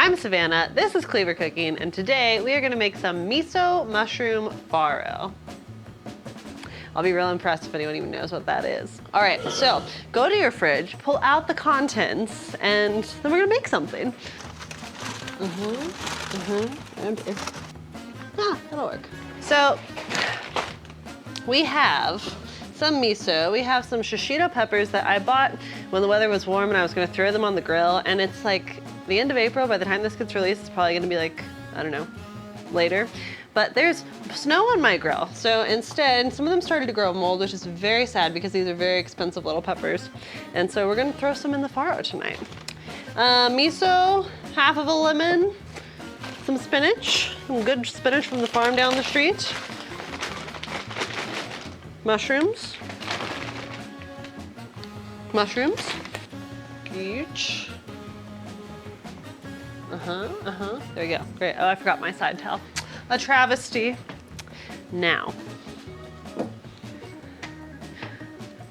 I'm Savannah, this is Cleaver Cooking, and today we are gonna make some miso mushroom farro. I'll be real impressed if anyone even knows what that is. All right, so go to your fridge, pull out the contents, and then we're gonna make something. That'll work. So, we have some miso, we have some shishito peppers that I bought when the weather was warm and I was gonna throw them on the grill, and it's like the end of April. By the time this gets released, it's probably gonna be like, I don't know, later. But there's snow on my grill. So instead, some of them started to grow mold, which is very sad because these are very expensive little peppers. And so we're gonna throw some in the farro tonight. Miso, half of a lemon, some spinach, some good spinach from the farm down the street. Mushrooms. Each. There you go, great. Oh, I forgot my side towel. A travesty. Now,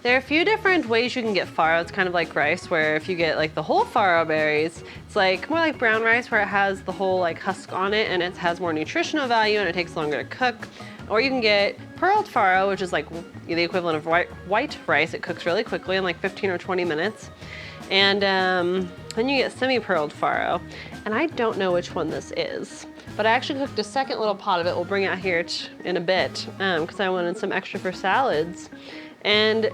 there are a few different ways you can get farro. It's kind of like rice, where if you get like the whole farro berries, it's like more like brown rice where it has the whole like husk on it and it has more nutritional value and it takes longer to cook. Or you can get pearled farro, which is like the equivalent of white rice. It cooks really quickly in like 15 or 20 minutes. And then you get semi-pearled farro. And I don't know which one this is, but I actually cooked a second little pot of it. We'll bring it out here in a bit because I wanted some extra for salads. And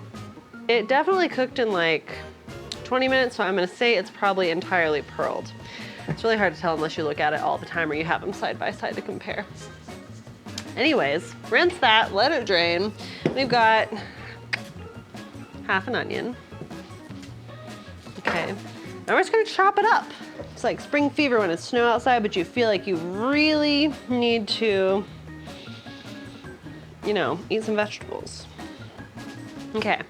it definitely cooked in like 20 minutes, so I'm gonna say it's probably entirely pearled. It's really hard to tell unless you look at it all the time or you have them side by side to compare. Anyways, rinse that, let it drain. We've got half an onion. Okay, now we're just gonna chop it up. It's like spring fever when it's snow outside, but you feel like you really need to, you know, eat some vegetables. Okay,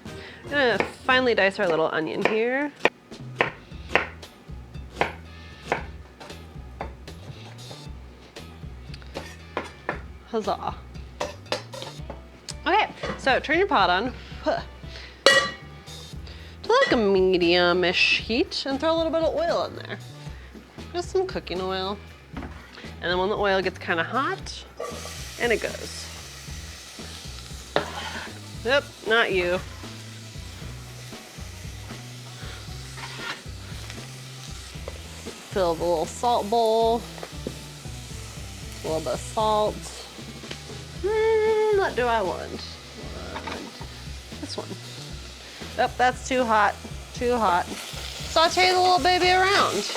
I'm gonna finely dice our little onion here. Huzzah. Okay, so turn your pot on to like a medium-ish heat and throw a little bit of oil in there. Just some cooking oil. And then when the oil gets kind of hot, and it goes. Yep, not you. Fill the little salt bowl. A little bit of salt. What do I want? This one. Oh, that's too hot. Too hot. Saute the little baby around.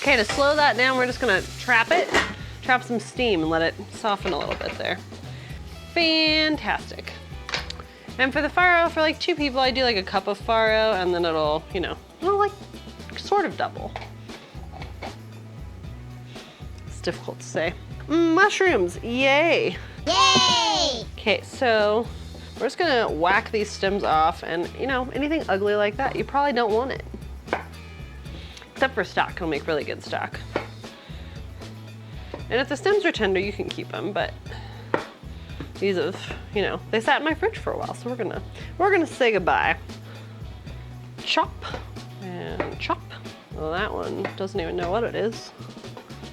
Okay, to slow that down, we're just gonna trap it. Trap some steam and let it soften a little bit there. Fantastic. And for the farro, for like 2 people, I do like a cup of farro and then it'll, you know, like sort of double. It's difficult to say. Mushrooms, yay. Yay! Okay, so we're just gonna whack these stems off, and you know, anything ugly like that, you probably don't want it. Except for stock, it'll make really good stock. And if the stems are tender, you can keep them, but these have, you know, they sat in my fridge for a while, so we're gonna say goodbye. Chop and chop. Well, that one doesn't even know what it is.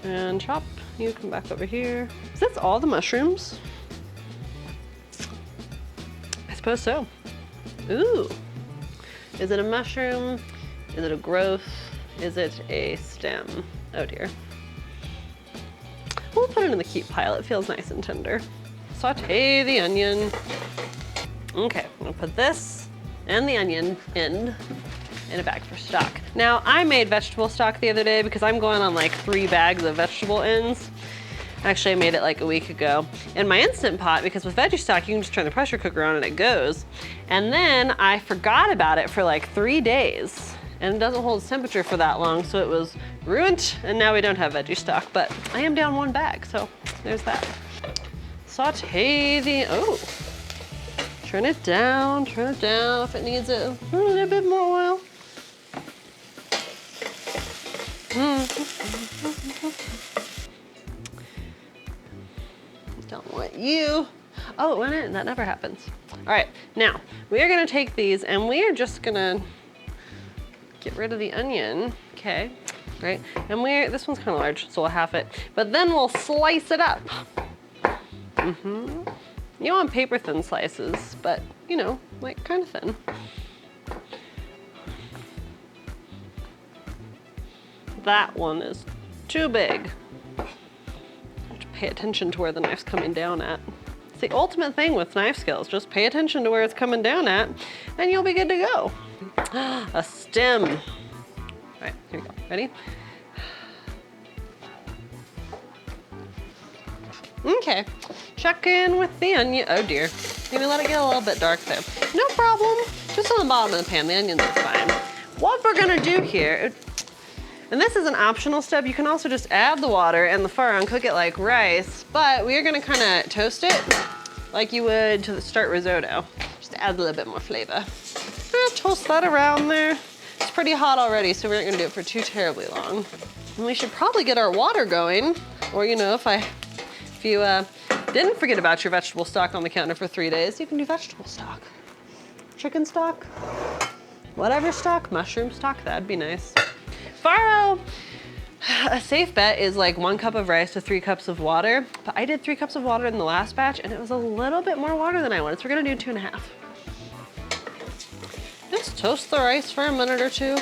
And chop. You come back over here. Is this all the mushrooms? I suppose so. Ooh. Is it a mushroom? Is it a growth? Is it a stem? Oh dear. We'll put it in the keep pile. It feels nice and tender. Saute the onion. Okay, I'm gonna put this and the onion in a bag for stock. Now, I made vegetable stock the other day because I'm going on like 3 bags of vegetable ends. Actually, I made it like a week ago. In my Instant Pot, because with veggie stock, you can just turn the pressure cooker on and it goes. And then I forgot about it for like 3 days. And it doesn't hold its temperature for that long, so it was ruined, and now we don't have veggie stock, but I am down 1 bag, so there's that. Saute the, oh. Turn it down if it needs it. A little bit more oil. Don't want you. Oh, it went in. That never happens. All right, now we are gonna take these and we are just gonna get rid of the onion. Okay, right? And this one's kind of large, so we'll half it. But then we'll slice it up. You want paper thin slices, but you know, like kind of thin. That one is too big. Have to pay attention to where the knife's coming down at. It's the ultimate thing with knife skills. Just pay attention to where it's coming down at, and you'll be good to go. A stem. All right, here we go. Ready? Okay, check in with the onion. Oh dear, maybe let it get a little bit dark there. No problem, just on the bottom of the pan, the onions are fine. What we're gonna do here, and this is an optional step, you can also just add the water and the farro and cook it like rice, but we are gonna kinda toast it like you would to start risotto, just to add a little bit more flavor. Toast that around there. It's pretty hot already, so we're not gonna do it for too terribly long. And we should probably get our water going, or you know, if you didn't forget about your vegetable stock on the counter for 3 days, you can do vegetable stock. Chicken stock, whatever stock, mushroom stock, that'd be nice. Farro, a safe bet is like 1 cup of rice to 3 cups of water, but I did 3 cups of water in the last batch and it was a little bit more water than I wanted, so we're gonna do 2.5. Just toast the rice for a minute or two.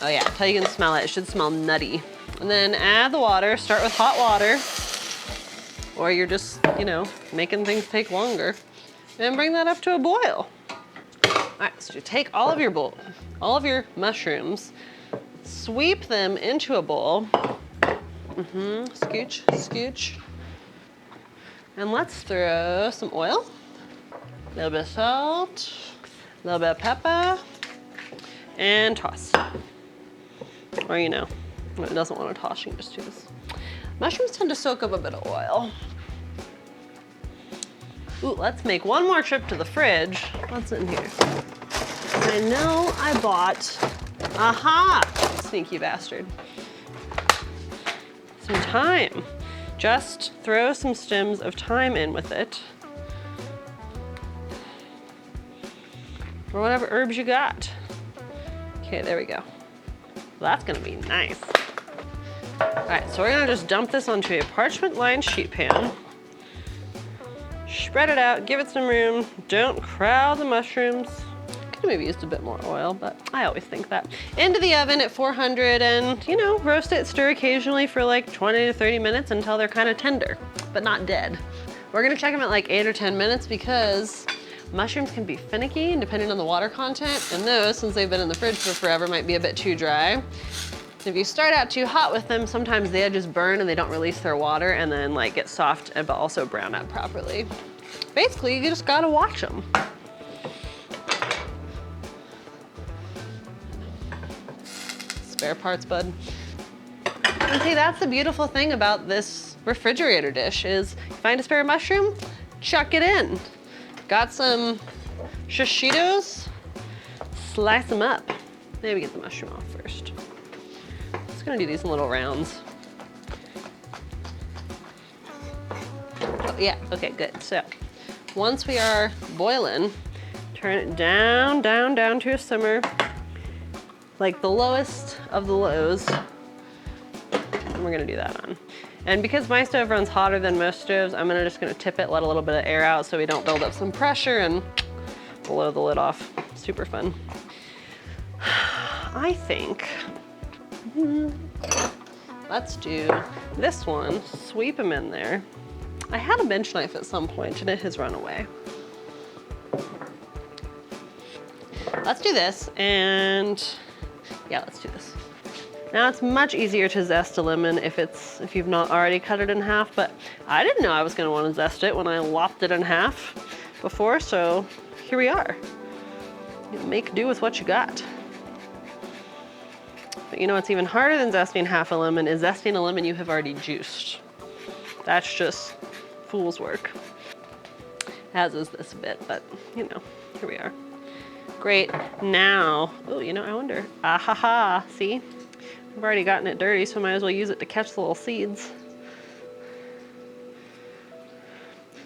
Oh yeah, until you can smell it, it should smell nutty. And then add the water, start with hot water, or you're just, you know, making things take longer. And bring that up to a boil. All right, so you take all of your mushrooms, sweep them into a bowl. Scooch, scooch. And let's throw some oil, a little bit of salt, a little bit of pepper, and toss. Or you know, when it doesn't want to toss, you can just do this. Mushrooms tend to soak up a bit of oil. Ooh, let's make one more trip to the fridge. What's in here? I know I bought, aha, sneaky bastard. Some thyme. Just throw some stems of thyme in with it. Or whatever herbs you got. Okay, there we go. That's gonna be nice. All right, so we're gonna just dump this onto a parchment-lined sheet pan. Spread it out, give it some room. Don't crowd the mushrooms. Could have maybe used a bit more oil, but I always think that. Into the oven at 400 and, you know, roast it, stir occasionally for like 20 to 30 minutes until they're kind of tender, but not dead. We're gonna check them at like 8 or 10 minutes because mushrooms can be finicky depending on the water content, and those, since they've been in the fridge for forever, might be a bit too dry. If you start out too hot with them, sometimes the edges burn and they don't release their water and then like get soft but also brown out properly. Basically, you just gotta watch them. Spare parts, bud. And see, that's the beautiful thing about this refrigerator dish is you find a spare mushroom, chuck it in. Got some shishitos, slice them up. Maybe get the mushroom off first. Just gonna do these in little rounds. Oh yeah, okay, good. So once we are boiling, turn it down, down, down to a simmer, like the lowest of the lows. And we're gonna do that on. And because my stove runs hotter than most stoves, I'm just gonna tip it, let a little bit of air out so we don't build up some pressure and blow the lid off. Super fun. I think, let's do this one, sweep them in there. I had a bench knife at some point and it has run away. Let's do this and yeah, let's do this. Now it's much easier to zest a lemon if you've not already cut it in half, but I didn't know I was gonna wanna zest it when I lopped it in half before, so here we are. You make do with what you got. But you know what's even harder than zesting half a lemon is zesting a lemon you have already juiced. That's just fool's work. As is this bit, but you know, here we are. Great, now, oh, you know, I wonder, ah-ha-ha, see? I've already gotten it dirty, so I might as well use it to catch the little seeds.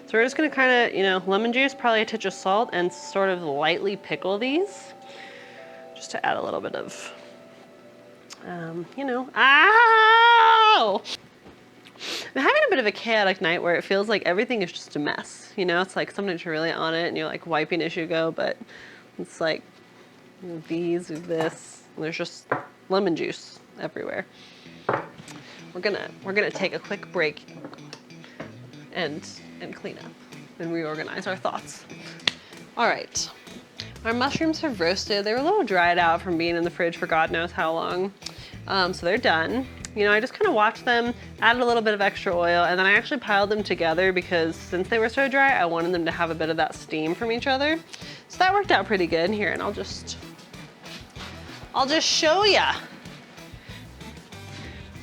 So we're just gonna kinda, you know, lemon juice, probably a touch of salt, and sort of lightly pickle these, just to add a little bit of You know, ow! I'm having a bit of a chaotic night where it feels like everything is just a mess. You know, it's like sometimes you're really on it and you're like wiping as you go, but it's like these, this, and there's just lemon juice everywhere. We're gonna take a quick break and clean up and reorganize our thoughts. All right, our mushrooms have roasted. They were a little dried out from being in the fridge for God knows how long. So they're done. You know, I just kind of watched them, added a little bit of extra oil, and then I actually piled them together because since they were so dry, I wanted them to have a bit of that steam from each other. So that worked out pretty good. Here, and I'll just show ya.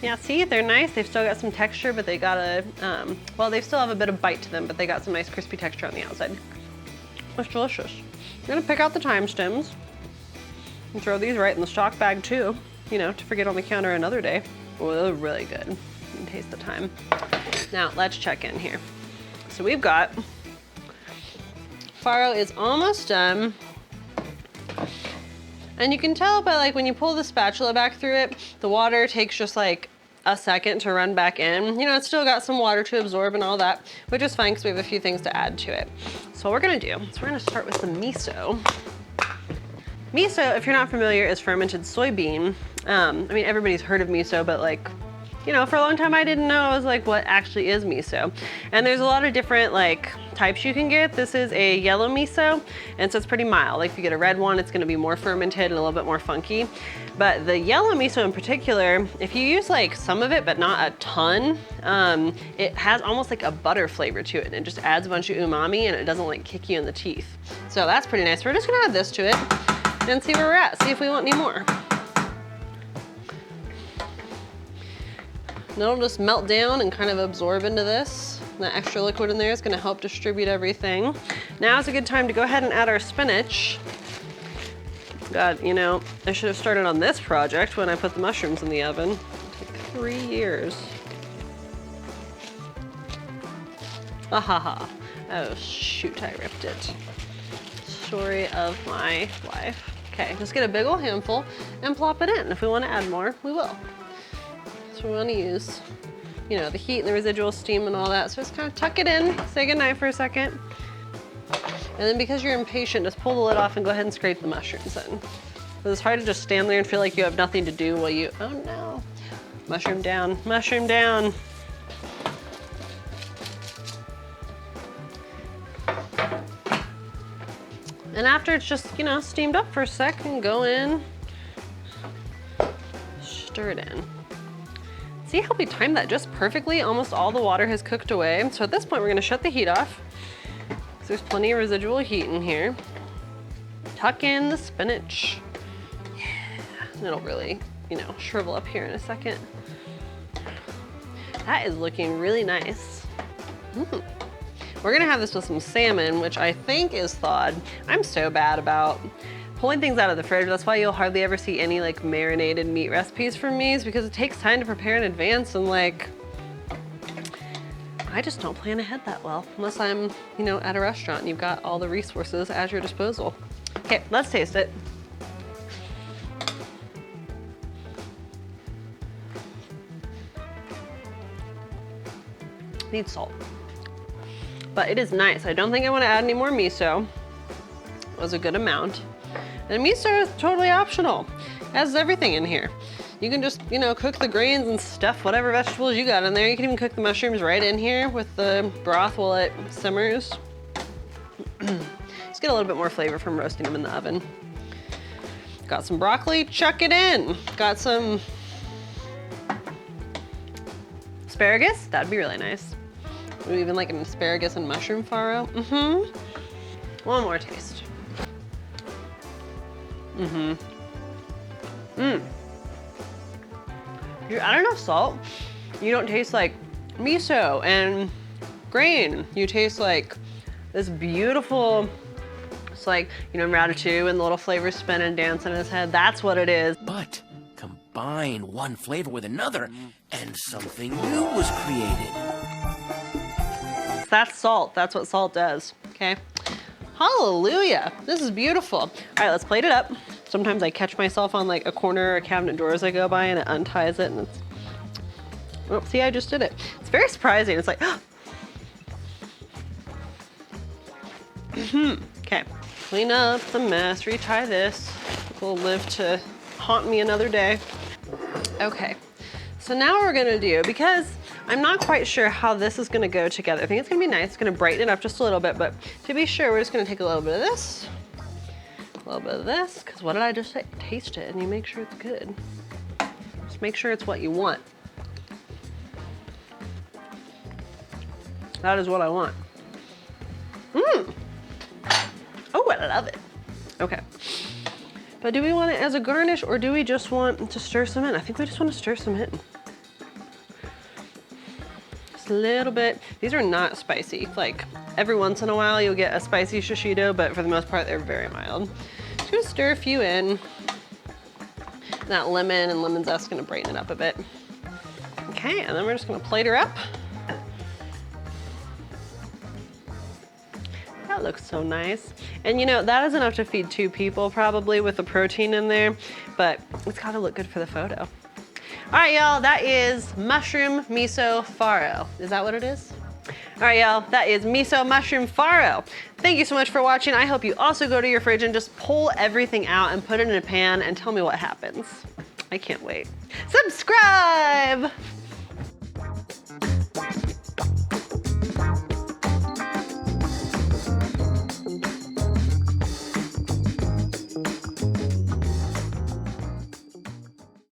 Yeah, see, they're nice. They've still got some texture, but they got well, they still have a bit of bite to them, but they got some nice crispy texture on the outside. It's delicious. I'm gonna pick out the thyme stems and throw these right in the stock bag too, you know, to forget on the counter another day. Oh, they're really good. You can taste the thyme. Now, let's check in here. So we've got, Farro is almost done. And you can tell by like when you pull the spatula back through it, the water takes just like a second to run back in. You know, it's still got some water to absorb and all that, which is fine because we have a few things to add to it. So what we're gonna do is we're gonna start with the miso. Miso, if you're not familiar, is fermented soybean. I mean, everybody's heard of miso, but like, you know, for a long time I didn't know. I was like, what actually is miso? And there's a lot of different like types you can get. This is a yellow miso, and so it's pretty mild. Like if you get a red one, it's gonna be more fermented and a little bit more funky. But the yellow miso in particular, if you use like some of it, but not a ton, it has almost like a butter flavor to it, and it just adds a bunch of umami, and it doesn't like kick you in the teeth. So that's pretty nice. We're just gonna add this to it and see where we're at, see if we want any more. And it'll just melt down and kind of absorb into this. And that extra liquid in there is gonna help distribute everything. Now is a good time to go ahead and add our spinach. God, you know, I should have started on this project when I put the mushrooms in the oven. It took 3 years. Ah ha ha. Oh shoot, I ripped it. Story of my life. Okay, just get a big old handful and plop it in. If we want to add more, we will. So we want to use, you know, the heat and the residual steam and all that. So just kind of tuck it in, say goodnight for a second. And then because you're impatient, just pull the lid off and go ahead and scrape the mushrooms in. Because it's hard to just stand there and feel like you have nothing to do while you, oh no. Mushroom down, mushroom down. And after it's just, you know, steamed up for a second, go in, stir it in. See how we timed that just perfectly? Almost all the water has cooked away. So at this point, we're gonna shut the heat off, because there's plenty of residual heat in here. Tuck in the spinach. Yeah, it'll really, you know, shrivel up here in a second. That is looking really nice. We're gonna have this with some salmon, which I think is thawed. I'm so bad about pulling things out of the fridge. That's why you'll hardly ever see any like marinated meat recipes from me, is because it takes time to prepare in advance, and like, I just don't plan ahead that well, unless I'm, you know, at a restaurant and you've got all the resources at your disposal. Okay, let's taste it. Needs salt. But it is nice. I don't think I want to add any more miso. It was a good amount. And miso is totally optional, as is everything in here. You can just, you know, cook the grains and stuff whatever vegetables you got in there. You can even cook the mushrooms right in here with the broth while it simmers. Just get a little bit more flavor from roasting them in the oven. Got some broccoli, chuck it in. Got some asparagus, that'd be really nice. Even like an asparagus and mushroom farro. One more taste. You add enough salt, you don't taste like miso and grain. You taste like this beautiful, it's like, you know, ratatouille and the little flavors spin and dance in his head. That's what it is. But combine one flavor with another and something new was created. That's salt. That's what salt does, okay? Hallelujah. This is beautiful. All right, let's plate it up. Sometimes I catch myself on like a corner or cabinet door as I go by and it unties it and it's, oh, see, I just did it. It's very surprising. It's like, okay. Clean up the mess, retry this. It will live to haunt me another day. Okay, so now what we're gonna do, because I'm not quite sure how this is gonna go together. I think it's gonna be nice. It's gonna brighten it up just a little bit, but to be sure, we're just gonna take a little bit of this, a little bit of this, because what did I just say? Taste it and you make sure it's good. Just make sure it's what you want. That is what I want. Mmm. Oh, I love it. Okay. But do we want it as a garnish or do we just want to stir some in? I think we just want to stir some in. Just a little bit. These are not spicy. Like every once in a while you'll get a spicy shishito, but for the most part they're very mild. Just gonna stir a few in. That lemon and lemon zest is gonna brighten it up a bit. Okay, and then we're just gonna plate her up. That looks so nice. And you know, that is enough to feed 2 people probably with the protein in there, but it's gotta look good for the photo. All right, y'all, that is mushroom miso farro. Is that what it is? All right, y'all, that is miso mushroom farro. Thank you so much for watching. I hope you also go to your fridge and just pull everything out and put it in a pan and tell me what happens. I can't wait. Subscribe!